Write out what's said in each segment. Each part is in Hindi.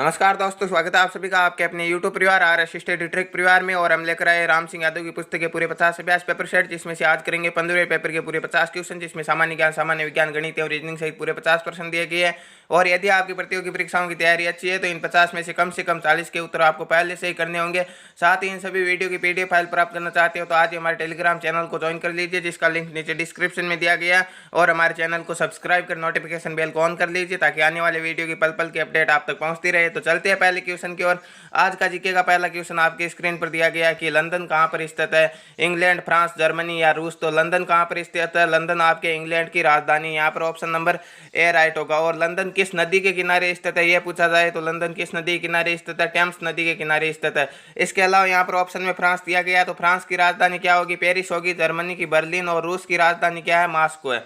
नमस्कार दोस्तों, स्वागत है आप सभी का आपके अपने YouTube परिवार आर असिस्टेड ट्रिक परिवार में। और हम लेकर आए राम सिंह यादव की पुस्तक के पूरे 50 अभ्यास पेपर सेट, जिसमें से आज करेंगे 15वें पेपर के पूरे 50 क्वेश्चन, जिसमें सामान्य ज्ञान, सामान्य विज्ञान, गणित और रीजनिंग सहित पूरे 50 प्रश्न दिए गए हैं। और यदि आपकी प्रतियोगी परीक्षाओं की तैयारी अच्छी है तो इन 50 में से कम 40 के उत्तर आपको पहले से ही करने होंगे। साथ ही इन सभी वीडियो की PDF फाइल प्राप्त करना चाहते हो तो आज ही हमारे टेलीग्राम चैनल को ज्वाइन कर लीजिए, जिसका लिंक नीचे डिस्क्रिप्शन में दिया गया है। और हमारे चैनल को सब्सक्राइब कर नोटिफिकेशन बेल को ऑन कर लीजिए ताकि आने वाले वीडियो की पल पल की अपडेट आप तक पहुंचती रहे। तो चलते हैं पहले क्वेश्चन की ओर। आज का जीके का पहला क्वेश्चन आपके स्क्रीन पर दिया गया है कि लंदन कहां पर स्थित है, इंग्लैंड, फ्रांस, जर्मनी या रूस। तो लंदन कहां पर स्थित है? लंदन आपके इंग्लैंड की राजधानी, यहाँ पर ऑप्शन नंबर ए राइट होगा। और लंदन किस नदी के किनारे स्थित है यह पूछा जाए तो लंदन किस नदी के किनारे स्थित है? टेम्स नदी के किनारे स्थित है। इसके अलावा यहाँ पर ऑप्शन में फ्रांस दिया गया है, तो फ्रांस की राजधानी क्या होगी? पेरिस होगी। जर्मनी की बर्लिन। और रूस की राजधानी क्या है? मॉस्को है।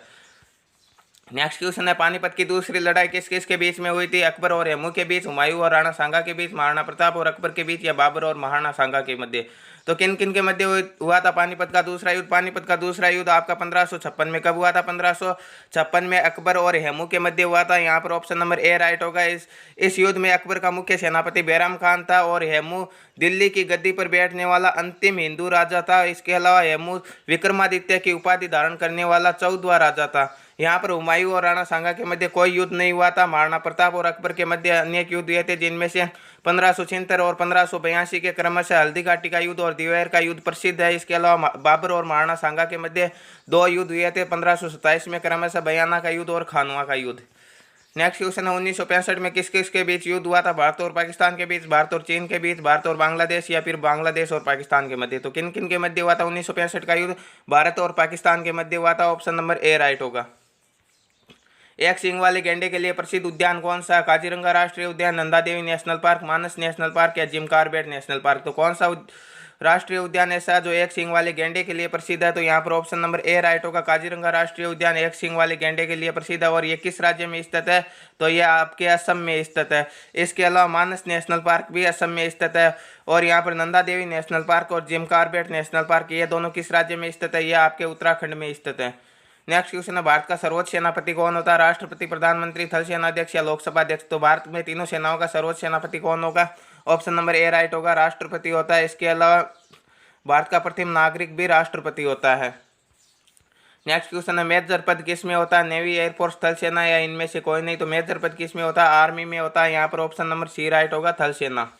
नेक्स्ट क्वेश्चन है, पानीपत की दूसरी लड़ाई किस किस के बीच में हुई थी? अकबर और हेमू के बीच, हुमायूं और राणा सांगा के बीच, महाराणा प्रताप और अकबर के बीच, या बाबर और महाराणा सांगा के मध्य। तो किन किन के मध्य हुआ था पानीपत का दूसरा युद्ध? पानीपत का दूसरा युद्ध आपका 1556 में कब हुआ था? 1556 में अकबर और हेमू के मध्य हुआ था। यहाँ पर ऑप्शन नंबर ए राइट होगा। इस युद्ध में अकबर का मुख्य सेनापति बैराम खान था और हेमू दिल्ली की गद्दी पर बैठने वाला अंतिम हिंदू राजा था। इसके अलावा हेमू विक्रमादित्य की उपाधि धारण करने वाला 14वां राजा था। यहाँ पर हुमायूं और राणा सांगा के मध्य कोई युद्ध नहीं हुआ था। महाराणा प्रताप और अकबर के मध्य अनेक युद्ध हुए थे, जिनमें से 1576 और 1582 के क्रमशः हल्दी घाटी का युद्ध और दिवेर का युद्ध प्रसिद्ध है। इसके अलावा बाबर और महाराणा सांगा के मध्य 2 युद्ध हुए थे, 1527 में क्रमशः बयाना का युद्ध और खानवा का युद्ध। नेक्स्ट क्वेश्चन है, 1965 में किस किस के बीच युद्ध हुआ था? भारत और पाकिस्तान के बीच, भारत और चीन के बीच, भारत और बांग्लादेश, या फिर बांग्लादेश और पाकिस्तान के मध्य। तो किन किन के मध्य हुआ था 1965 का युद्ध? भारत और पाकिस्तान के मध्य हुआ था। ऑप्शन नंबर ए राइट होगा। एक सींग वाले गैंडे के लिए प्रसिद्ध उद्यान कौन सा? काजीरंगा राष्ट्रीय उद्यान, नंदा देवी नेशनल पार्क, मानस नेशनल पार्क, या जिम कॉर्बेट नेशनल पार्क। तो कौन सा राष्ट्रीय उद्यान ऐसा जो एक सींग वाले गैंडे के लिए प्रसिद्ध है? तो यहाँ पर ऑप्शन नंबर ए राइट होगा। काजीरंगा राष्ट्रीय उद्यान एक सींग वाले गैंडे के लिए प्रसिद्ध है। और ये किस राज्य में स्थित है? तो यह आपके असम में स्थित है। इसके अलावा मानस नेशनल पार्क भी असम में स्थित है। और यहाँ पर नंदा देवी नेशनल पार्क और जिम कॉर्बेट नेशनल पार्क, ये दोनों किस राज्य में स्थित है? यह आपके उत्तराखंड में स्थित है। नेक्स्ट क्वेश्चन है, भारत का सर्वोच्च सेनापति कौन होता है? राष्ट्रपति, प्रधानमंत्री, थल सेनाध्यक्ष, या लोकसभा अध्यक्ष। तो भारत में तीनों सेनाओं का सर्वोच्च सेनापति कौन होगा? ऑप्शन नंबर ए राइट होगा, राष्ट्रपति होता है। इसके अलावा भारत का प्रथम नागरिक भी राष्ट्रपति होता है। नेक्स्ट क्वेश्चन है, मेजर पद किस में होता है? नेवी, एयरफोर्स, थल सेना, या इनमें से कोई नहीं। तो मेजर पद किस में होता है? आर्मी में होता है। यहाँ पर ऑप्शन नंबर सी राइट होगा, थल सेना।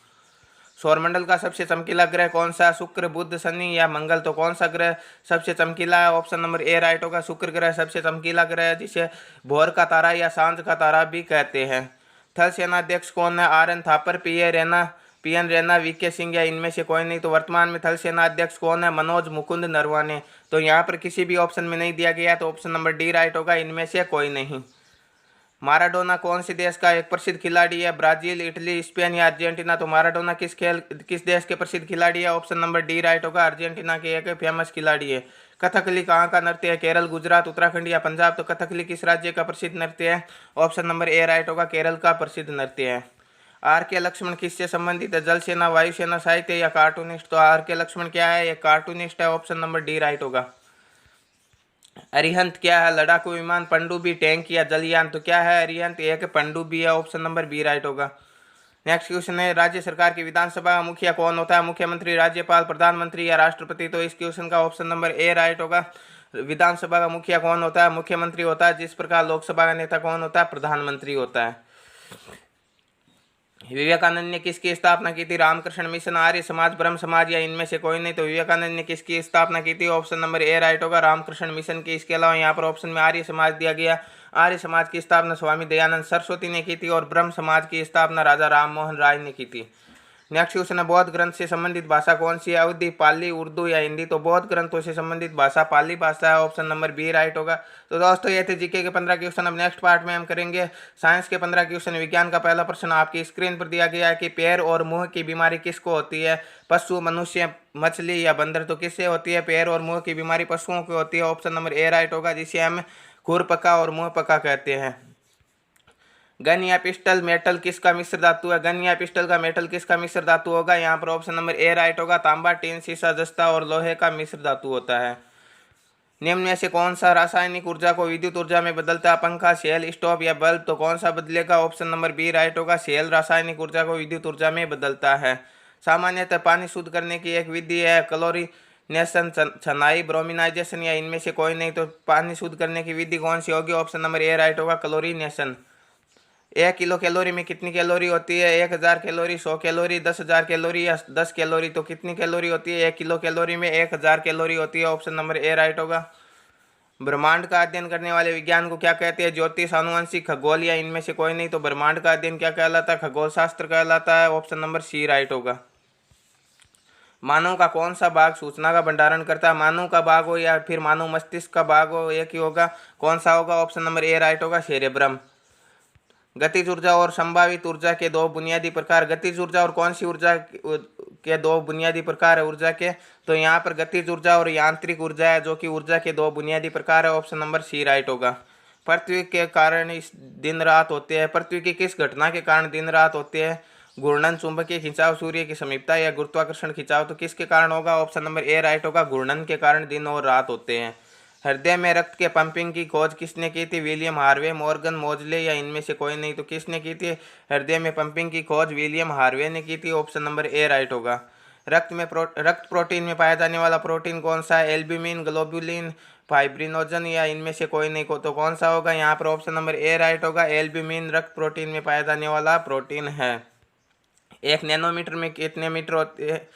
सौरमंडल का सबसे चमकीला ग्रह कौन सा? शुक्र, बुध, शनि, या मंगल। तो कौन सा ग्रह सबसे चमकीला है? ऑप्शन नंबर ए राइट होगा, शुक्र ग्रह सबसे चमकीला ग्रह है, जिसे भोर का तारा या सांझ का तारा भी कहते हैं। थल सेनाध्यक्ष कौन है? R N Thapar, P N Raina, V K Singh, या इनमें से कोई नहीं। तो वर्तमान में थल सेना अध्यक्ष कौन है? मनोज मुकुंद नरवाने। तो यहाँ पर किसी भी ऑप्शन में नहीं दिया गया, तो ऑप्शन नंबर डी राइट होगा, इनमें से कोई नहीं। माराडोना कौन से देश का एक प्रसिद्ध खिलाड़ी है? ब्राजील, इटली, स्पेन, या अर्जेंटीना। तो माराडोना किस देश के प्रसिद्ध खिलाड़ी है? ऑप्शन नंबर डी राइट होगा, अर्जेंटीना के एक फेमस खिलाड़ी है। कथकली कहाँ का नृत्य है? केरल, गुजरात, उत्तराखंड, या पंजाब। तो कथकली किस राज्य का प्रसिद्ध नृत्य है? ऑप्शन नंबर ए राइट होगा, केरल का प्रसिद्ध नृत्य है। आर के लक्ष्मण किससे संबंधित है? जल सेना, वायुसेना, साहित्य, या कार्टूनिस्ट। तो आर के लक्ष्मण क्या है? ये कार्टूनिस्ट है। ऑप्शन नंबर डी राइट होगा। अरिहंत क्या है? लड़ाकू विमान, पनडुब्बी, टैंक, या जलयान। तो क्या है अरिहंत? एक पनडुब्बी है। ऑप्शन नंबर बी राइट होगा। नेक्स्ट क्वेश्चन है, राज्य सरकार की विधानसभा का मुखिया कौन होता है? मुख्यमंत्री, राज्यपाल, प्रधानमंत्री, या राष्ट्रपति। तो इस क्वेश्चन का ऑप्शन नंबर ए राइट होगा। विधानसभा का मुखिया कौन होता है? मुख्यमंत्री होता है। जिस प्रकार लोकसभा का नेता कौन होता है? प्रधानमंत्री होता है। विवेकानंद ने किसकी स्थापना की थी? रामकृष्ण मिशन, आर्य समाज, ब्रह्म समाज, या इनमें से कोई नहीं। तो विवेकानंद ने किसकी स्थापना की थी? ऑप्शन नंबर ए राइट होगा, रामकृष्ण मिशन की। इसके अलावा यहाँ पर ऑप्शन में आर्य समाज दिया गया। आर्य समाज की स्थापना स्वामी दयानंद सरस्वती ने की थी और ब्रह्म समाज की स्थापना राजा राम मोहन राय ने की थी। नेक्स्ट क्वेश्चन है, बौद्ध ग्रंथ से संबंधित भाषा कौन सी है? अवधी, पाली, उर्दू, या हिंदी। तो बौद्ध ग्रंथों से संबंधित भाषा पाली भाषा है। ऑप्शन नंबर बी राइट होगा। तो दोस्तों ये थे जीके के 15 क्वेश्चन। अब नेक्स्ट पार्ट में हम करेंगे साइंस के 15 क्वेश्चन। विज्ञान का पहला प्रश्न आपकी स्क्रीन पर दिया गया है कि पैर और मुंह की बीमारी किसको होती है? पशु, मनुष्य, मछली, या बंदर। तो किससे होती है पैर और मुंह की बीमारी? पशुओं की होती है। ऑप्शन नंबर ए राइट होगा, जिसे हम खुरपका और मुंह पका कहते हैं। गन या पिस्टल मेटल किसका मिश्र धातु है? गन या पिस्टल का मेटल किसका मिश्र धातु होगा? यहाँ पर ऑप्शन नंबर ए राइट होगा, तांबा, टीन, शीशा, जस्ता और लोहे का मिश्र धातु होता है। निम्न में से कौन सा रासायनिक ऊर्जा को विद्युत ऊर्जा में बदलता है? पंखा, सेल, स्टोव या बल्ब? तो कौन सा बदलेगा? ऑप्शन नंबर बी राइट होगा, सेल रासायनिक ऊर्जा को विद्युत ऊर्जा में बदलता है। सामान्यतः पानी शुद्ध करने की एक विधि है क्लोरीनेशन, छनाई, ब्रोमिनाइजेशन या इनमें से कोई नहीं। तो पानी शुद्ध करने की विधि कौन सी होगी? ऑप्शन नंबर ए राइट होगा, क्लोरीनेशन। 1 किलो कैलोरी में कितनी कैलोरी होती है? 1000 कैलोरी, 100 कैलोरी, 10,000 कैलोरी या 10 कैलोरी? तो कितनी कैलोरी होती है? 1 किलो कैलोरी में 1000 कैलोरी होती है। ऑप्शन नंबर ए राइट होगा। ब्रह्मांड का अध्ययन करने वाले विज्ञान को क्या कहते हैं? ज्योतिष, आनुवंशिक, खगोल या इनमें से कोई नहीं। तो ब्रह्मांड का अध्ययन क्या कहलाता है? खगोल शास्त्र कहलाता है। ऑप्शन नंबर सी राइट होगा। मानव का कौन सा भाग सूचना का भंडारण करता है? मानव का भाग हो या फिर मानव मस्तिष्क का भाग हो, एक ही होगा। कौन सा होगा? ऑप्शन नंबर ए राइट होगा, सेरेब्रम। गतिज ऊर्जा और संभावित ऊर्जा के दो बुनियादी प्रकार। गतिज ऊर्जा और कौन सी ऊर्जा के दो बुनियादी प्रकार है ऊर्जा के? तो यहाँ पर गतिज ऊर्जा और यांत्रिक ऊर्जा है, जो कि ऊर्जा के दो बुनियादी प्रकार है। ऑप्शन नंबर सी राइट होगा। पृथ्वी के कारण इस दिन रात होते हैं। पृथ्वी की किस घटना के कारण दिन रात होते हैं? घूर्णन, चुंबकीय खिंचाव, सूर्य की समीपता या गुरुत्वाकर्षण खिंचाव? तो किसके कारण होगा? ऑप्शन नंबर ए राइट होगा, घूर्णन के कारण दिन और रात होते हैं। हृदय में रक्त के पंपिंग की खोज किसने की थी? विलियम हार्वे, मॉर्गन, मोजले या इनमें से कोई नहीं। तो किसने की थी हृदय में पंपिंग की खोज? विलियम हार्वे ने की थी। ऑप्शन नंबर ए राइट होगा। रक्त प्रोटीन में पाया जाने वाला प्रोटीन कौन सा है? एल्ब्यूमिन, ग्लोबुलिन, फाइब्रिनोजन या इनमें से कोई नहीं को। तो कौन सा होगा? यहाँ पर ऑप्शन नंबर ए राइट होगा, एल्ब्यूमिन रक्त प्रोटीन में पाया जाने वाला प्रोटीन है। 1 नैनोमीटर में कितने मीटर होते हैं?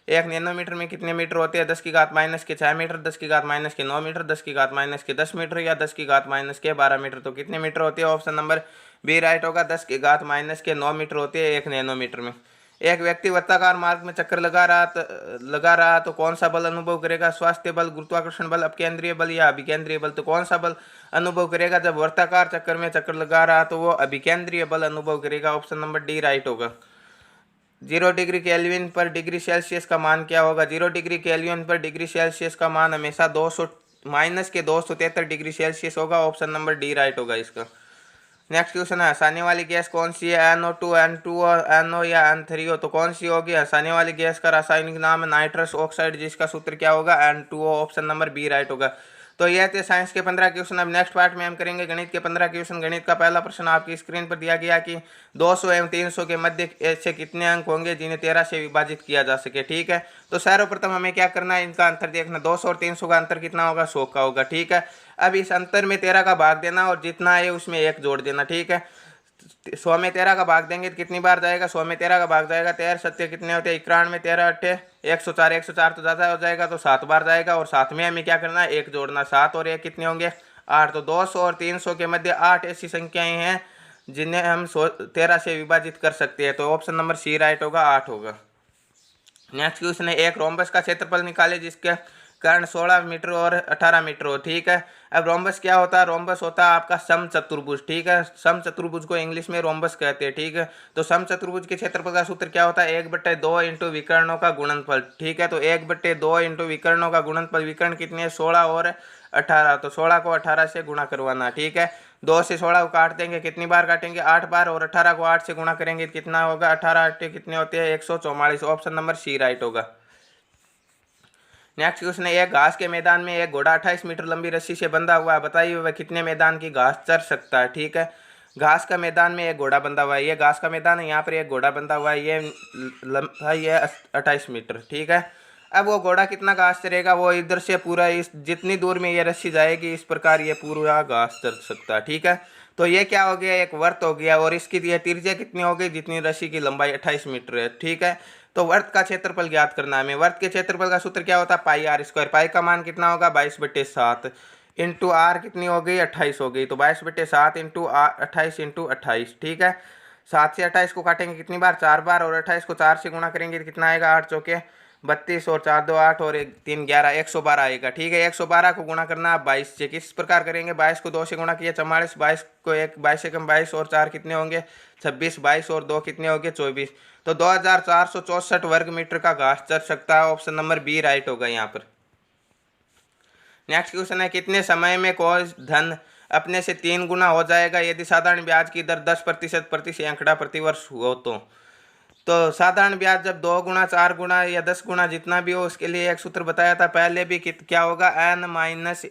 1 नैनोमीटर में कितने मीटर होते हैं? 10⁻⁻6 मीटर, 10⁻⁻9 मीटर, 10⁻⁻10 मीटर या 10⁻⁻12 मीटर? तो कितने मीटर होते हैं? ऑप्शन नंबर बी राइट होगा, 10⁻⁻9 मीटर होते हैं 1 नैनोमीटर में। एक व्यक्ति वृत्ताकार मार्ग में चक्कर लगा रहा तो कौन सा बल अनुभव करेगा? स्वास्थ्य बल, गुरुत्वाकर्षण बल, अपकेंद्रीय बल या अभिकेंद्रीय बल? तो कौन सा बल अनुभव करेगा? जब वृत्ताकार चक्कर में चक्कर लगा रहा तो वो अभिकेंद्रीय बल अनुभव करेगा। ऑप्शन नंबर डी राइट होगा। 0 डिग्री केल्विन पर डिग्री सेल्सियस का मान क्या होगा? 0 डिग्री केल्विन पर डिग्री सेल्सियस का मान हमेशा -273 डिग्री सेल्सियस होगा। ऑप्शन नंबर डी राइट होगा इसका। नेक्स्ट क्वेश्चन है, हंसाने वाली गैस कौन सी है? NO2, N2 और NO या N3O? तो कौन सी होगी? हंसाने वाली गैस का रासायनिक नाम है नाइट्रस ऑक्साइड, जिसका सूत्र क्या होगा? N2O। Option number B right होगा। तो यह थे साइंस के 15 क्वेश्चन। अब नेक्स्ट पार्ट में हम करेंगे गणित के 15 क्वेश्चन। गणित का पहला प्रश्न आपकी स्क्रीन पर दिया गया कि 200 एवं 300 के मध्य ऐसे कितने अंक होंगे जिन्हें 13 से विभाजित किया जा सके। ठीक है, तो सर्वप्रथम हमें क्या करना है, इनका अंतर देखना। 200 और 300 का अंतर कितना होगा? 100 का होगा। ठीक है, अब इस अंतर में 13 का भाग देना और जितना है उसमें 1 जोड़ देना। ठीक है, 100 में 13 का भाग देंगे तो कितनी बार जाएगा? 100 में 13 का भाग जाएगा। 13 सत्य कितने होते हैं? 91, 13 अट्ठे 104, 104 तो ज़्यादा हो जाएगा तो 7 बार जाएगा। और साथ में हमें क्या करना है? 1 जोड़ना। 7 और 1 कितने होंगे? 8। तो 200 और 300 के मध्य 8 ऐसी संख्याएं हैं जिन्हें हम 13 से विभाजित कर सकते हैं। तो ऑप्शन नंबर सी राइट होगा, 8 होगा। नेक्स्ट क्वेश्चन है, एक रोम्बस का क्षेत्रफल निकाले जिसके कारण 16 मीटर और 18 मीटर हो। ठीक है, अब रोम्बस क्या होता है? रोम्बस होता है आपका समचतुर्भुज। ठीक है, समचतुर्भुज को इंग्लिश में रोम्बस कहते हैं। ठीक है, तो समचतुर्भुज के क्षेत्रफल का सूत्र क्या होता है? 1/2 इंटू विकर्णों का गुणनफल। ठीक है, तो 1/2 इंटू विकर्णों का गुणनफल। विकर्ण कितने हैं? 16 और 18। तो 16 को 18 से गुणा करवाना। ठीक है, 2 से 16 को काट देंगे, कितनी बार काटेंगे? 8 बार। और 18 को 8 से गुणा करेंगे कितना होगा? 18 8 कितने होते हैं? 144। ऑप्शन नंबर सी राइट होगा। नेक्स्ट क्वेश्चन है, एक घास के मैदान में एक घोड़ा 28 मीटर लंबी रस्सी से बंधा हुआ है, बताइए वह कितने मैदान की घास चर सकता है? ठीक है, घास का मैदान में एक घोड़ा बंधा हुआ है, ये घास का मैदान है, यहाँ पर एक घोड़ा बंधा हुआ है, ये लंबाई है 28 मीटर। ठीक है, अब वो घोड़ा कितना घास चरेगा? वो इधर से पूरा इस जितनी दूर में ये रस्सी जाएगी इस प्रकार ये पूरा घास चर सकता है। ठीक है, तो ये क्या हो गया? एक वर्त हो गया। और इसकी ये त्रिज्या कितनी हो गई? जितनी रस्सी की लंबाई 28 मीटर है। ठीक है, तो वर्त का क्षेत्रफल ज्ञात करना है हमें। वर्त के क्षेत्रफल का सूत्र क्या होता है? पाई आर स्क्वायर। पाई का मान कितना होगा? 22/7 इंटू आर कितनी हो गई? 28 हो गई। तो 22/7 इंटू 28 इंटू 28। ठीक है, 7 से 28 को काटेंगे कितनी बार? 4 बार। और 28 को 4 से गुणा करेंगे तो कितना आएगा? 8 चौके 32 और 4 2 8 और 1 3 11 112 आएगा। ठीक है, 112 को गुणा करना है 22 से। किस प्रकार करेंगे? 22 को 2 से गुणा किया 44, 22 को 22 से कम 22 और 4 कितने होंगे? 26, 22 और 2 कितने होंगे? 24। तो 2464 वर्ग मीटर का घास चर सकता है। ऑप्शन नंबर बी राइट होगा यहाँ पर। नेक्स्ट क्वेश्चन है, कितने समय में कोई धन अपने से 3 गुना हो जाएगा यदि साधारण ब्याज की दर 10% प्रति सैकड़ा प्रति वर्ष हो? तो तो साधारण ब्याज जब 2 गुना 4 गुना या 10 गुना जितना भी हो उसके लिए एक सूत्र बताया था पहले भी, क्या होगा n-1/r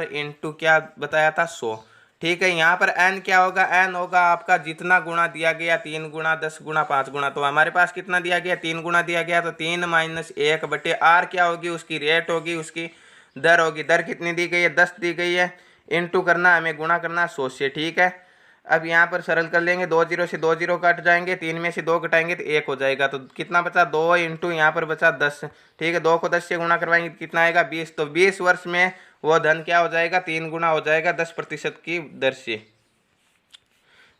इंटू क्या बताया था 100। ठीक है, यहाँ पर n क्या होगा, n होगा आपका जितना गुणा दिया गया, 3 गुना 10 गुना 5 गुना। तो हमारे पास कितना दिया गया, 3 गुना दिया गया, तो 3-1/r क्या होगी, उसकी रेट होगी, उसकी दर होगी। दर कितनी दी गई है, 10 दी गई है, इंटू करना हमें गुणा करना 100 से। ठीक है, अब यहाँ पर सरल कर लेंगे, 2 जीरो से 2 जीरो कट जाएंगे, 3 में से 2 घटाएंगे तो 1 हो जाएगा। तो कितना बचा, 2 इंटू यहाँ पर बचा 10। ठीक है, 2 को 10 से गुणा करवाएंगे कितना आएगा, 20। तो 20 वर्ष में वो धन क्या हो जाएगा, 3 गुना हो जाएगा 10% की दर से।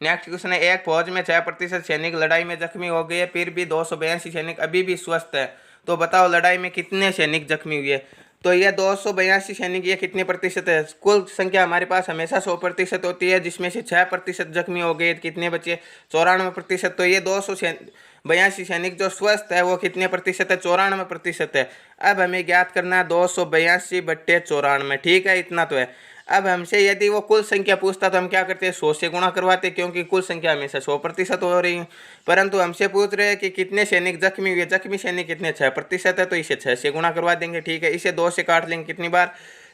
नेक्स्ट क्वेश्चन है, एक फौज में 6% सैनिक लड़ाई में जख्मी हो गए, फिर भी 282 सैनिक अभी भी स्वस्थ है। तो बताओ लड़ाई में कितने सैनिक जख्मी हुए। तो ये 282 सैनिक ये कितने प्रतिशत है, कुल संख्या हमारे पास हमेशा 100% होती है, जिसमें से 6% जख्मी हो गए, कितने बचे, 94%। तो ये 282 सैनिक जो स्वस्थ है वो कितने प्रतिशत है, 94% है। अब हमें ज्ञात करना है 282/94। ठीक है, इतना तो है। अब हमसे यदि वो कुल संख्या पूछता तो हम क्या करते हैं, 100 से गुणा करवाते, क्योंकि कुल संख्या हमेशा 100% हो रही है। परंतु हमसे पूछ रहे हैं कि कितने सैनिक जख्मी हुए, जख्मी सैनिक कितने, 6% है, तो इसे 6 से गुणा करवा देंगे। ठीक है, इसे 2 से काट लेंगे कितनी बार,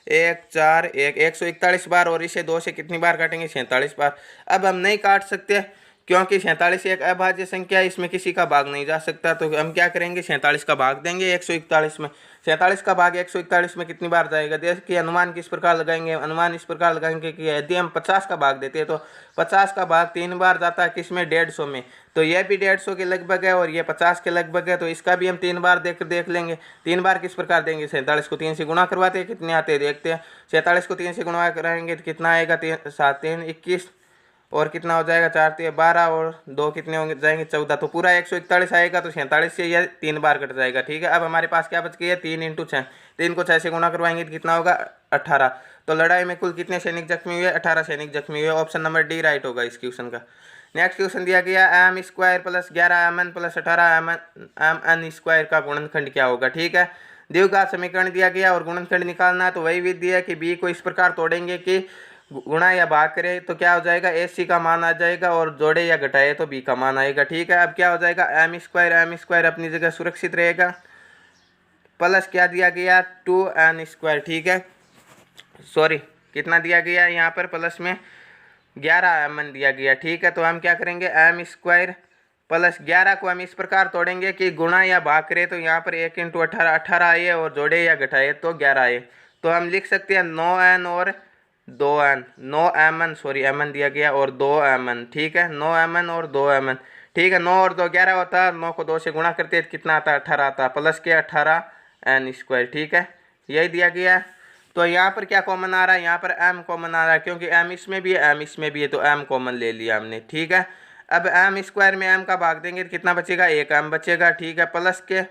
1 4 1 141 बार, और इसे 2 से कितनी बार काटेंगे, 47 बार। अब हम नहीं काट सकते क्योंकि 47 एक अभाज्य संख्या है, इसमें किसी का भाग नहीं जा सकता। तो हम क्या करेंगे, 47 का भाग देंगे 141 में। 47 का भाग 141 में कितनी बार जाएगा, देखिए अनुमान किस प्रकार लगाएंगे, अनुमान इस प्रकार लगाएंगे कि यदि हम 50 का भाग देते हैं तो 50 का भाग 3 बार जाता है, किसमें, 150 में। तो यह भी 150 के लगभग है और ये 50 के लगभग है, तो इसका भी हम 3 बार देख लेंगे। 3 बार किस प्रकार देंगे, 47 को 3 से गुणा करवाते हैं, कितने आते हैं देखते हैं। 47 को 3 से गुणा कराएंगे तो कितना आएगा, 7 3 21, और कितना हो जाएगा, 4 3 12, और 2 कितने होंगे जाएंगे, 14। तो पूरा 141 आएगा, तो 47 से यह 3 बार कट जाएगा। ठीक है, अब हमारे पास क्या बच गया, 3 इंटू 6, 3 को 6 से गुणा करवाएंगे तो कितना होगा, 18। तो लड़ाई में कुल कितने सैनिक जख्मी हुए, 18 सैनिक जख्मी हुए। ऑप्शन नंबर डी राइट होगा इस क्वेश्चन का। नेक्स्ट क्वेश्चन दिया गया, m² + 11mn + 18mn² का गुणनखंड क्या होगा। ठीक है, द्विघात समीकरण दिया गया और गुणनखंड निकालना है। तो वही विधि है कि b को इस प्रकार तोड़ेंगे कि गुणा या भाग करे तो क्या हो जाएगा, AC का मान आ जाएगा, और जोड़े या घटाए तो B का मान आएगा। ठीक है, अब क्या हो जाएगा, m² अपनी जगह सुरक्षित रहेगा, प्लस क्या दिया गया, 2n²। ठीक है, सॉरी कितना दिया गया यहाँ पर, प्लस में 11mn दिया गया। ठीक है, तो हम क्या करेंगे, m² + 11 को हम इस प्रकार तोड़ेंगे कि गुणा या भाग करे तो यहाँ पर 1 × 18 18 आए, और जोड़े या घटाए तो 11 आए। तो हम लिख सकते हैं 9n और 2n, 9mn, सॉरी mn दिया गया, और 2mn। ठीक है, 9mn और 2mn। ठीक है, 9 और 2 11 होता है, 9 को 2 से गुणा करते हैं तो कितना आता है, 18 आता है, प्लस के 18n²। ठीक है, यही दिया गया है। तो यहाँ पर क्या कॉमन आ रहा है, यहाँ पर m कॉमन आ रहा है, क्योंकि m इसमें भी है m इसमें भी है, तो m कॉमन ले लिया हमने। ठीक है, अब m² में m का भाग देंगे तो कितना बचेगा, 1 m बचेगा। ठीक है, प्लस के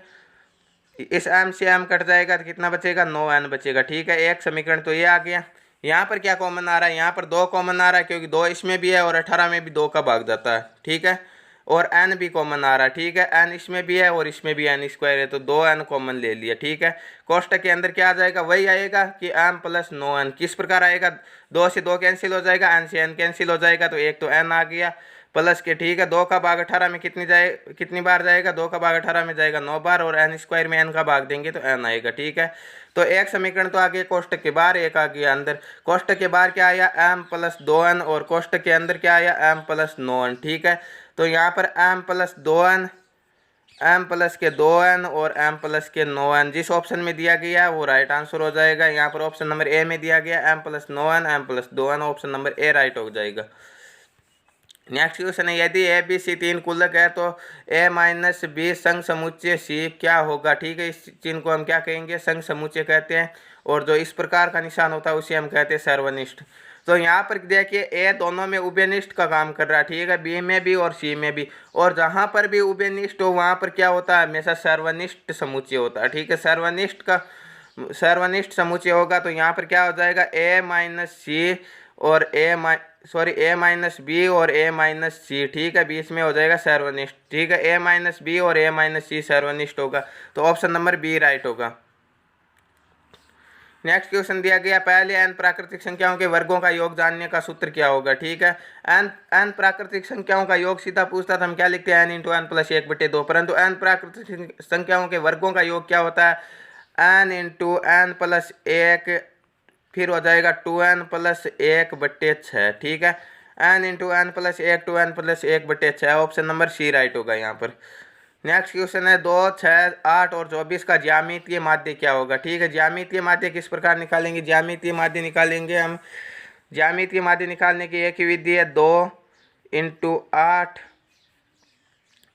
इस m से m कट जाएगा तो कितना बचेगा, 9n बचेगा। ठीक है, एक समीकरण तो ये आ गया। यहाँ पर क्या कॉमन आ रहा है, यहाँ पर 2 कॉमन आ रहा है, क्योंकि 2 इसमें भी है और 18 में भी 2 का भाग जाता है। ठीक है, और n भी कॉमन आ रहा है। ठीक है, n इसमें भी है और इसमें भी n² है, तो 2n कॉमन ले लिया। ठीक है, कोष्टक के अंदर क्या आ जाएगा, वही आएगा कि m + 9n। किस प्रकार आएगा, 2 से 2 कैंसिल हो जाएगा, n से n कैंसिल हो जाएगा, तो एक तो n आ गया, प्लस के। ठीक है, 2 का भाग 18 में कितनी बार जाएगा, 2 का भाग 18 में जाएगा 9 बार, और n² में n का भाग देंगे तो n आएगा। ठीक है, तो एक समीकरण तो आ गया कोष्टक के बाहर, एक आ गया अंदर। कोष्टक के बाहर क्या आया, m + 2n, और कोष्टक के अंदर क्या आया, m + 9n। ठीक है, तो यहाँ पर m + 2n, m + के 2n और m + के 9n जिस ऑप्शन में दिया गया है वो राइट आंसर हो जाएगा। यहाँ पर ऑप्शन नंबर ए में दिया गया m + 9n m + 2n, option number A right हो जाएगा। नेक्स्ट क्वेश्चन है, यदि ए बी सी 3 गुल्लक है तो a - b संघ समुच्चय C क्या होगा। ठीक है, इस चिन्ह को हम क्या कहेंगे, संघ समुच्चय कहते हैं, और जो इस प्रकार का निशान होता है उसे हम कहते हैं सर्वनिष्ठ। तो यहाँ पर देखिए ए दोनों में उभयनिष्ठ का काम कर रहा है। ठीक है, बी में भी और सी में भी, और जहाँ पर भी उभयनिष्ठ हो वहाँ पर क्या होता है, हमेशा सर्वनिष्ठ समुच्चय होता है। ठीक है, सर्वनिष्ठ समुच्चय होगा तो यहाँ पर क्या हो जाएगा, a - c और a - b और a - c। ठीक है, बीच में हो जाएगा सर्वनिष्ठ। ठीक है, a - b और a - c सर्वनिष्ठ होगा, तो ऑप्शन नंबर बी राइट होगा। नेक्स्ट क्वेश्चन दिया गया, पहले n प्राकृतिक संख्याओं के वर्गों का योग जानने का सूत्र क्या होगा। ठीक है, n प्राकृतिक संख्याओं का योग सीधा पूछता था, हम क्या लिखते हैं n इंटू एन प्लस 1/2, परंतु n प्राकृतिक संख्याओं के वर्गों का योग क्या होता है n इंटू एन प्लस 1, फिर हो जाएगा 2n प्लस 1/6। ठीक है, n into N plus 1 2n plus 1/6, option number C right होगा यहाँ पर। नेक्स्ट क्वेश्चन है 2, 6, 8 और 24 का ज्यामितीय माध्य क्या होगा। ठीक है, ज्यामितीय माध्य किस प्रकार निकालेंगे, ज्यामितीय माध्य निकालेंगे हम, ज्यामितीय माध्य निकालने की एक ही विधि है, 2 इंटू 8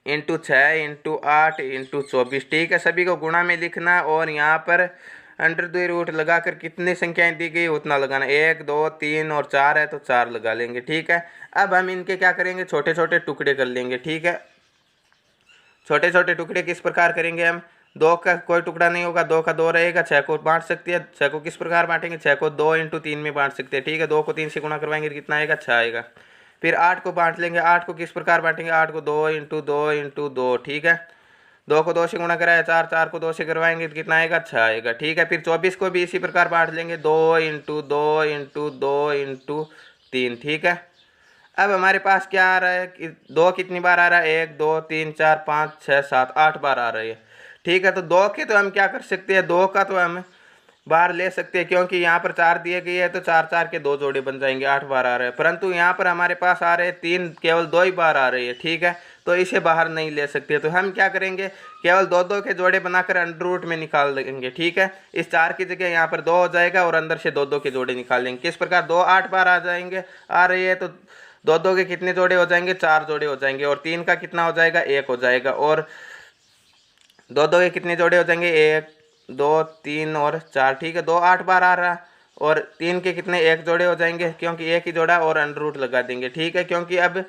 इंटू 6 इंटू 8 इंटू 24। ठीक है, सभी को गुणा में लिखना और यहाँ पर अंडर द रूट लगाकर कितनी संख्याएं दी गई उतना लगाना, 1 2 3 और 4 है तो 4 लगा लेंगे। ठीक है, अब हम इनके क्या करेंगे, छोटे छोटे टुकड़े कर लेंगे। ठीक है, छोटे छोटे टुकड़े किस प्रकार करेंगे हम, 2 का कोई टुकड़ा नहीं होगा, 2 का 2 रहेगा, 6 को बांट सकते हैं, 6 को किस प्रकार बांटेंगे, 6 को 2 इंटू 3 में बांट सकते हैं। ठीक है, 2 को 3 से गुणा करवाएंगे कितना आएगा, 6 आएगा। फिर 8 को बांट लेंगे, 8 को किस प्रकार बांटेंगे, 8 को 2 इंटू 2 इंटू 2। ठीक है, 2 को 2 से गुणा कराया 4, 4 को 2 से करवाएंगे तो कितना आएगा, 6 आएगा। ठीक है, फिर 24 को भी इसी प्रकार बांट लेंगे, 2 इंटू 2 इंटू 2 इंटू 3। ठीक है, अब हमारे पास क्या आ रहा है कि 2 कितनी बार आ रहा है, 1 2 3 4 5 6 7 8 बार आ रही है। ठीक है, तो 2 के तो हम क्या कर सकते हैं, 2 का तो हम बार ले सकते हैं, क्योंकि यहाँ पर 4 दिए गए है तो 4 4 के 2 जोड़े बन जाएंगे, 8 बार आ रहे हैं। परंतु यहाँ पर हमारे पास आ रहे हैं 3, केवल 2 ही बार आ रही है। ठीक है, तो इसे बाहर नहीं ले सकते, तो हम क्या करेंगे, केवल 2 2 के जोड़े बनाकर अंडर रूट में निकाल देंगे। ठीक है, इस 4 की जगह यहाँ पर 2 हो जाएगा और अंदर से 2 2 के जोड़े निकाल लेंगे। किस प्रकार, 2 8 बार आ जाएंगे, आ रही है तो 2 2 के कितने जोड़े हो जाएंगे, 4 जोड़े हो जाएंगे, और 3 का कितना हो जाएगा, 1 हो जाएगा, और 2 2 के कितने जोड़े हो जाएंगे, 1 2 3 और 4। ठीक है, 2 8 बार आ रहा, और 3 के कितने 1 जोड़े हो जाएंगे, क्योंकि 1 ही जोड़ा, और अंडर रूट लगा देंगे। ठीक है, क्योंकि अब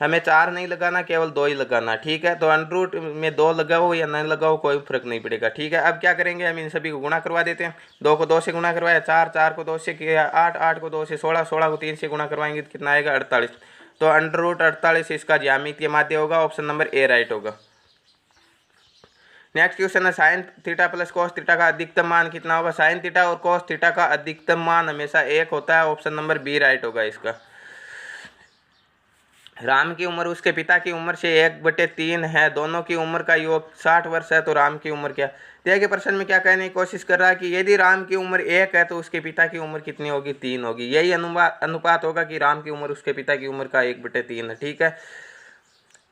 हमें 4 नहीं लगाना, केवल 2 ही लगाना। ठीक है, तो अंडर रूट में 2 लगाओ या नहीं लगाओ कोई फर्क नहीं पड़ेगा। ठीक है, अब क्या करेंगे, हम इन सभी को गुणा करवा देते हैं। 2 को 2 से गुणा करवाया 4, 4 को 2 से किया 8, 8 को 2 से 16, 16 को 3 से गुणा करवाएंगे तो कितना आएगा, 48। तो अंडर रूट 48 इसका ज्यामितीय माध्य होगा, ऑप्शन नंबर ए राइट होगा। नेक्स्ट क्वेश्चन है sine theta plus cos theta का अधिकतम मान कितना होगा। साइन थीटा और कॉस थीटा का अधिकतम मान हमेशा 1 होता है, ऑप्शन नंबर बी राइट होगा इसका। राम की उम्र उसके पिता की उम्र से 1/3 है, दोनों की उम्र का योग 60 वर्ष है, तो राम की उम्र क्या। दिए गए प्रश्न में क्या कहने की कोशिश कर रहा है कि यदि राम की उम्र 1 है तो उसके पिता की उम्र कितनी होगी, 3 होगी। यही अनुपात होगा कि राम की उम्र उसके पिता की उम्र का 1/3 है। ठीक है,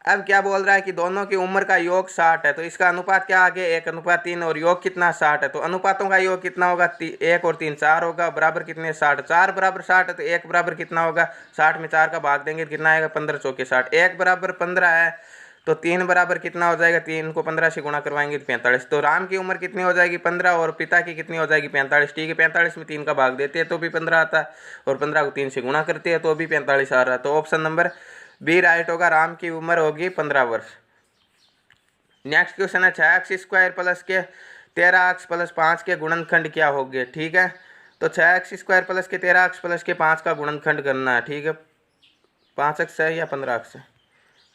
अब क्या बोल रहा है कि दोनों की उम्र का योग 60 है, तो इसका अनुपात क्या आ गया, 1/3, और योग कितना 60 है, तो अनुपातों का योग कितना होगा, 1 और 3 4 होगा, बराबर कितने 60, 4 बराबर 60 है, तो 1 बराबर कितना होगा, 60 में 4 का भाग देंगे कितना आएगा, 15 चौके 60, 1 बराबर 15 है, तो 3 बराबर कितना हो जाएगा, 3 को 15 से गुणा करवाएंगे तो 45। तो राम की उम्र कितनी हो जाएगी, 15, और पिता की कितनी हो जाएगी, 45। ठीक है, 45 में 3 का भाग देते हैं तो भी 15 आता है, और 15 को 3 से गुणा करते हैं तो भी 45 आ रहा है, तो ऑप्शन नंबर बी राइट होगा, राम की उम्र होगी 15 वर्ष। नेक्स्ट क्वेश्चन है 6x² प्लस के 13x प्लस 5 के गुणनखंड क्या होंगे। ठीक है, तो 6x² प्लस के 13x प्लस के 5 का गुणनखंड करना है। ठीक है, 5x है या 15x है,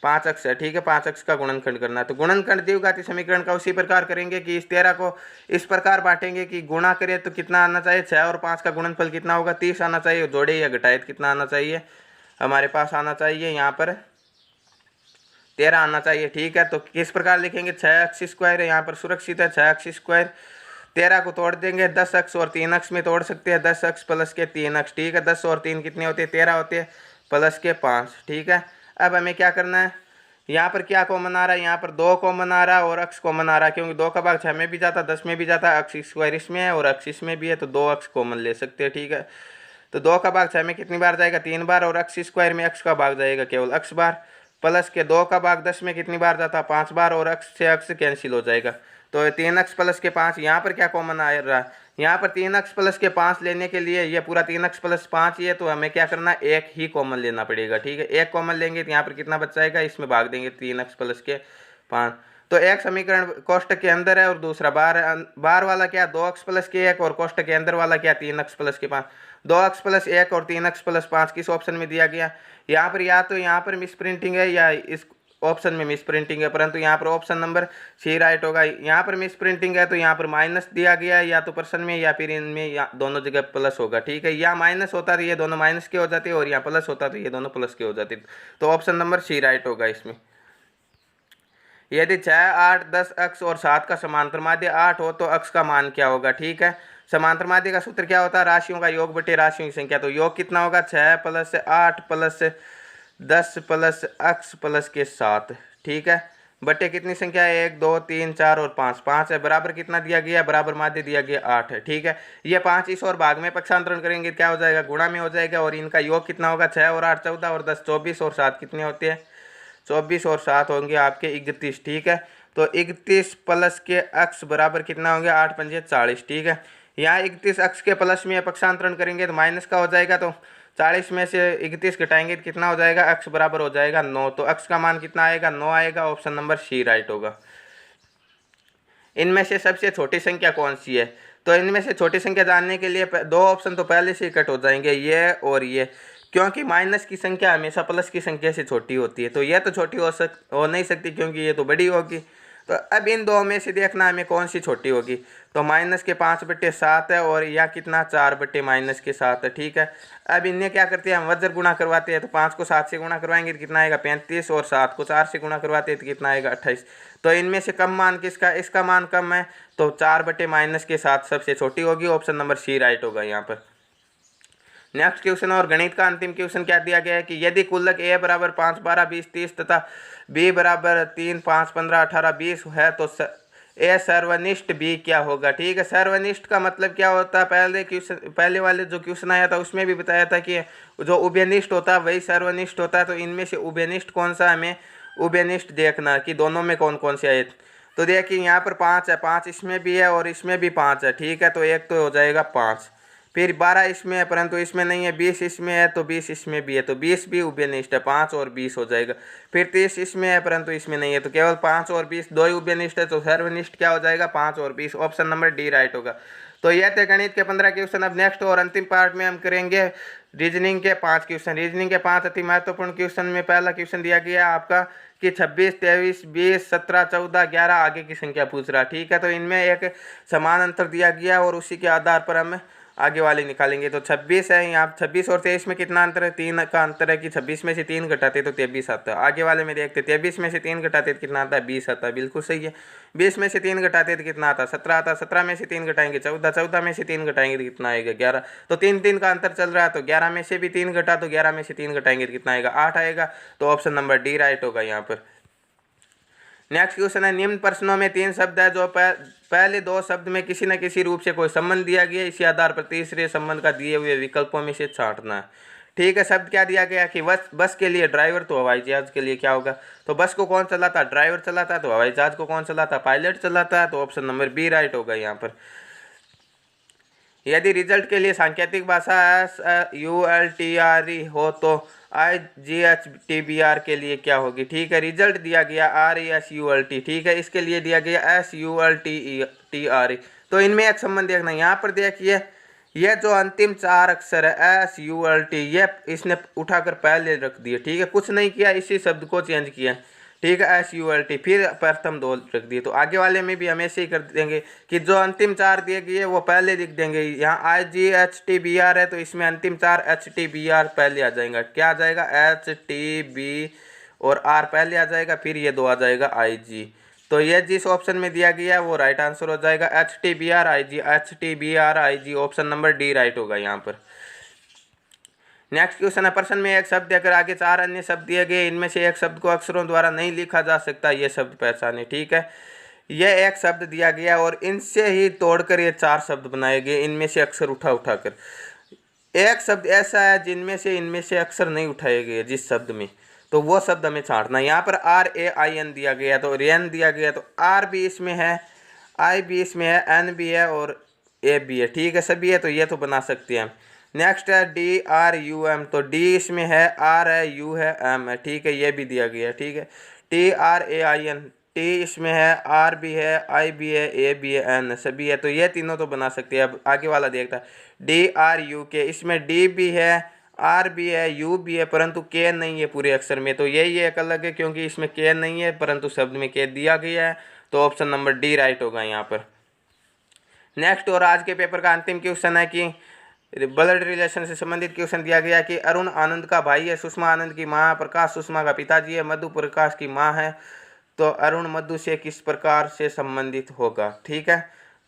5x है। ठीक है, 5x का गुणनखंड करना है, तो गुणनखंड द्विघाती समीकरण का उसी प्रकार करेंगे कि इस 13 को इस प्रकार बांटेंगे कि गुणा करें तो कितना आना चाहिए, 6 और 5 का गुणनफल कितना होगा, 30 आना चाहिए, जोड़े या घटाए कितना आना चाहिए, हमारे पास आना चाहिए यहाँ पर 13 आना चाहिए। ठीक है, तो किस प्रकार लिखेंगे, 6x² है, यहाँ पर सुरक्षित है, 6x², 13 को तोड़ देंगे 10x और 3x में तोड़ सकते हैं, 10x प्लस के 3x। ठीक है, 10 और 3 कितने होते हैं, 13 होते हैं, प्लस के 5। ठीक है, अब हमें क्या करना है, यहाँ पर क्या कॉमन आ रहा है, यहाँ पर 2 कॉमन आ रहा है और x कॉमन आ रहा है, क्योंकि 2 का भाग 6 में भी जाता है, 10 में भी जाता है, x² इसमें है और x इसमें भी है, तो 2x कॉमन ले सकते हैं। ठीक है, तो 2 का भाग 6 में कितनी बार जाएगा, 3 बार, और x² में x का भाग जाएगा केवल x बार, प्लस के 2 का भाग 10 में कितनी बार जाता है, 5 बार, और x से x कैंसिल हो जाएगा, तो 3x प्लस के 5। यहाँ पर क्या कॉमन आ रहा है, यहाँ पर 3x प्लस के 5 लेने के लिए ये पूरा 3x प्लस 5 ही है, तो हमें क्या करना है, 1 ही कॉमन लेना पड़ेगा। ठीक है, 1 कॉमन लेंगे तो यहाँ पर कितना बच जाएगा, इसमें भाग देंगे 3x प्लस के 5। तो एक समीकरण कोष्टक के अंदर है और दूसरा बाहर वाला क्या, 2x प्लस के 1, और कोष्टक के अंदर वाला क्या, 3x प्लस के 5। 2x प्लस 1 और 3x प्लस 5 किस ऑप्शन में दिया गया, यहाँ पर या तो यहाँ पर मिस प्रिंटिंग है या इस ऑप्शन में मिस प्रिंटिंग है, परंतु यहाँ पर ऑप्शन नंबर सी राइट होगा। यहाँ पर मिस प्रिंटिंग है तो यहाँ पर माइनस दिया गया है, या तो पर्सन में या फिर इनमें, या दोनों जगह प्लस होगा। ठीक है, यहाँ माइनस होता तो ये दोनों माइनस के हो जाते और यहाँ प्लस होता तो ये दोनों प्लस के हो जाते। तो ऑप्शन नंबर सी राइट होगा इसमें। यदि 6, 8, 10 अक्ष और 7 का समांतर माध्य 8 हो तो अक्ष का मान क्या होगा। ठीक है, समांतर माध्य का सूत्र क्या होता है, राशियों का योग बटे राशियों की संख्या। तो योग कितना होगा, 6 + 8 + 10 + अक्ष प्लस के 7। ठीक है, बटे कितनी संख्या है, 1, 2, 3, 4 और 5, 5 है, बराबर कितना दिया गया, बराबर माध्य दिया गया 8 है। ठीक है, ये 5 इस और भाग में पक्षांतरण करेंगे क्या हो जाएगा, गुणा में हो जाएगा, और इनका योग कितना होगा, 6 और 8 14 और 10 24 और 7 कितने होते हैं, 24 और 7 होंगे आपके 31। ठीक है, तो 31 प्लस के अक्ष बराबर कितना होंगे, 8 पंजे 40। ठीक है, यहाँ 31 अक्ष के प्लस में पक्षांतरण करेंगे तो माइनस का हो जाएगा, तो 40 में से 31 घटाएंगे तो कितना हो जाएगा, अक्ष बराबर हो जाएगा 9। तो अक्ष का मान कितना आएगा, 9 आएगा। ऑप्शन नंबर सी राइट होगा। इनमें से सबसे छोटी संख्या कौन सी है, तो इनमें से छोटी संख्या जानने के लिए दो ऑप्शन तो पहले से ही कट हो जाएंगे, ये और ये, क्योंकि माइनस की संख्या हमेशा प्लस की संख्या से छोटी होती है। तो यह तो छोटी हो नहीं सकती क्योंकि ये तो बड़ी होगी। तो अब इन दो में से देखना हमें कौन सी छोटी होगी। तो माइनस के 5/7 है और यह कितना 4/-7 है। ठीक है, अब इन्हें क्या करते हैं, हम वज्र गुणा करवाते हैं। तो 5 को 7 से गुणा करवाएंगे तो कितना आएगा 35, और 7 को 4 से गुणा करवाते हैं तो कितना आएगा 28। तो इनमें से कम मान किसका, इसका मान कम है, तो 4/-7 सबसे छोटी होगी। ऑप्शन नंबर सी राइट होगा यहाँ पर। नेक्स्ट क्वेश्चन और गणित का अंतिम क्वेश्चन क्या दिया गया है कि यदि कुल्लक ए बराबर 5, 12, 20, 30 तथा बी बराबर 3, 5, 15, 18, 20 है तो ए सर्वनिष्ठ बी क्या होगा। ठीक है, सर्वनिष्ठ का मतलब क्या होता है, पहले वाले जो क्वेश्चन आया था उसमें भी बताया था कि जो उभयनिष्ठ होता है वही सर्वनिष्ठ होता है। तो इनमें से उभयनिष्ठ कौन सा, हमें उभयनिष्ठ देखना कि दोनों में कौन कौन से आए। तो देखिए यहाँ पर 5 है, 5 इसमें भी है और इसमें भी 5 है। ठीक है, तो एक तो हो जाएगा 5, फिर 12 इसमें है परंतु इसमें नहीं है, 20 इसमें है तो 20 इसमें भी है, तो 20 भी उभयनिष्ठ है, 5 और 20 हो जाएगा। फिर 30 इसमें है परंतु इसमें नहीं है, तो केवल 5 और 20 दो ही उभयनिष्ठ है, तो सर्वनिष्ठ क्या हो जाएगा, 5 और 20। ऑप्शन नंबर डी राइट होगा। तो यह थे गणित के 15 क्वेश्चन। अब नेक्स्ट और अंतिम पार्ट में हम करेंगे रीजनिंग के 5 क्वेश्चन। रीजनिंग के 5 अति महत्वपूर्ण क्वेश्चन में पहला क्वेश्चन दिया गया है आपका कि 26, 23, 20, 17, 14, 11 आगे की संख्या पूछ रहा। ठीक है, तो इनमें एक समान अंतर दिया गया और उसी के आधार पर हम आगे वाले निकालेंगे। तो 26 है, यहाँ 26 और 23 में कितना अंतर है, 3 का अंतर है कि 26 में से 3 घटाते तो 23 आता है। आगे वाले में देखते 23 में से 3 घटाते तो कितना आता है, 20 आता है। बिल्कुल सही है। 20 में से 3 घटाते तो कितना आता है, 17 आता है। 17 में से 3 घटाएंगे 14, 14 में से 3 घटाएंगे तो कितना आएगा, 11। तो 3 का अंतर चल रहा है, तो 11 में से भी 3 घटा तो 11 में से 3 घटाएंगे तो कितना आएगा, 8 आएगा। तो ऑप्शन नंबर डी राइट होगा यहाँ पर। नेक्स्ट क्वेश्चन है, निम्न प्रश्नों में 3 शब्द है जो पहले 2 शब्द में किसी न किसी रूप से कोई संबंध दिया गया, इसी आधार पर तीसरे संबंध का दिए हुए विकल्पों में से छांटना है। ठीक है, शब्द क्या दिया गया कि बस के लिए ड्राइवर, तो हवाई जहाज के लिए क्या होगा, तो बस को कौन चलाता, ड्राइवर चलाता, तो हवाई जहाज को कौन चलाता, पायलट चलाता है। तो ऑप्शन नंबर बी राइट होगा यहाँ पर। यदि रिजल्ट के लिए सांकेतिक भाषा SULTRE हो तो IGHTBR के लिए क्या होगी। ठीक है, रिजल्ट दिया गया RESULT। ठीक है, इसके लिए दिया गया SULTRE। तो इनमें एक संबंध देखना, यहाँ पर देखिए यह जो अंतिम 4 अक्षर है SULT, ये इसने उठाकर पहले रख दिए। ठीक है, कुछ नहीं किया, इसी शब्द को चेंज किया। ठीक है, SULT, फिर प्रथम 2 रख दिए। तो आगे वाले में भी हम ऐसे ही कर देंगे कि जो अंतिम 4 दिए गए वो पहले लिख देंगे। यहाँ IGHTBR है तो इसमें अंतिम 4 HTBR पहले आ जाएगा। क्या आ जाएगा, HTB और R पहले आ जाएगा, फिर ये 2 आ जाएगा IG। तो ये जिस ऑप्शन में दिया गया है वो राइट आंसर हो जाएगा, HTBR IG, HTBR IG। Option number D right होगा यहाँ पर। नेक्स्ट क्वेश्चन है, प्रश्न में एक शब्द देकर आगे 4 अन्य शब्द दिए गए, इनमें से एक शब्द को अक्षरों द्वारा नहीं लिखा जा सकता, ये शब्द पहचाने। ठीक है, यह एक शब्द दिया गया और इनसे ही तोड़कर ये 4 शब्द बनाए गए, इनमें से अक्षर उठा कर। एक शब्द ऐसा है जिनमें से इनमें से अक्षर नहीं उठाए गए जिस शब्द में, तो वो शब्द हमें छांटना। यहाँ पर RAIN दिया गया, तो रेन दिया गया, तो R भी इसमें है, I भी इसमें है, N भी है और A भी है। ठीक है, सभी है, तो ये तो बना सकते हैं। नेक्स्ट है DRUM, तो D इसमें है, R है, U है, M है। ठीक है, ये भी दिया गया। ठीक है, TRAIN, T इसमें है, R भी है, I भी है, A भी है, N सभी है, तो ये तीनों तो बना सकते हैं। अब आगे वाला देखता है DRUK, इसमें D भी है, आर भी है, यू भी है, परंतु के नहीं है पूरे अक्षर में। तो यही एक अलग है क्योंकि इसमें के नहीं है परंतु शब्द में के दिया गया है। तो ऑप्शन नंबर डी राइट होगा यहाँ पर। नेक्स्ट और आज के पेपर का अंतिम क्वेश्चन है कि ब्लड रिलेशन से संबंधित क्वेश्चन दिया गया कि अरुण आनंद का भाई है, सुषमा आनंद की माँ, प्रकाश सुषमा का पिताजी है, मधु प्रकाश की माँ है। तो अरुण मधु से किस प्रकार से संबंधित होगा। ठीक है,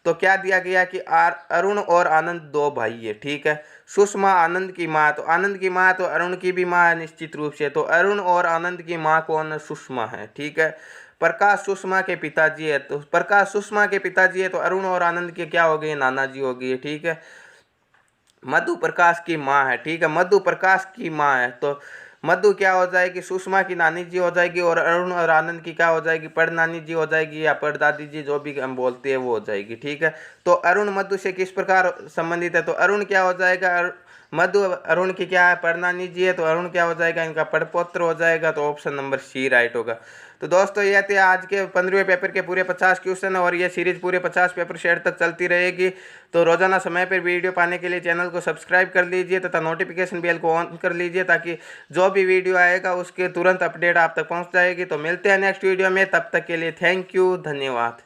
तो क्या दिया गया कि अरुण और आनंद दो भाई है। ठीक है, सुषमा आनंद की माँ, तो आनंद की माँ तो अरुण की भी माँ है निश्चित रूप से। तो अरुण और आनंद की माँ कौन है, सुषमा है। ठीक है, प्रकाश सुषमा के पिताजी है, तो प्रकाश सुषमा के पिताजी है तो अरुण और आनंद के क्या हो गए, नाना जी हो गए। ठीक है, मधु प्रकाश की माँ है। ठीक है, मधु प्रकाश की माँ है तो मधु क्या हो जाएगी, सुषमा की नानी जी हो जाएगी, और अरुण और आनंद की क्या हो जाएगी, पड़ नानी जी हो जाएगी या पड़ दादी जी, जो भी हम बोलते हैं वो हो जाएगी। ठीक है, तो अरुण मधु से किस प्रकार संबंधित है, तो अरुण क्या हो जाएगा, मधु अरुण की क्या है, पड़ नानी जी है, तो अरुण क्या हो जाएगा, इनका पड़पोत्र हो जाएगा। तो ऑप्शन नंबर सी राइट होगा। तो दोस्तों ये थे आज के 15वें पेपर के पूरे 50 क्वेश्चन, और ये सीरीज पूरे 50 पेपर शेयर तक चलती रहेगी। तो रोजाना समय पर वीडियो पाने के लिए चैनल को सब्सक्राइब कर लीजिए तथा नोटिफिकेशन बेल को ऑन कर लीजिए, ताकि जो भी वीडियो आएगा उसके तुरंत अपडेट आप तक पहुंच जाएगी। तो मिलते हैं नेक्स्ट वीडियो में, तब तक के लिए थैंक यू, धन्यवाद।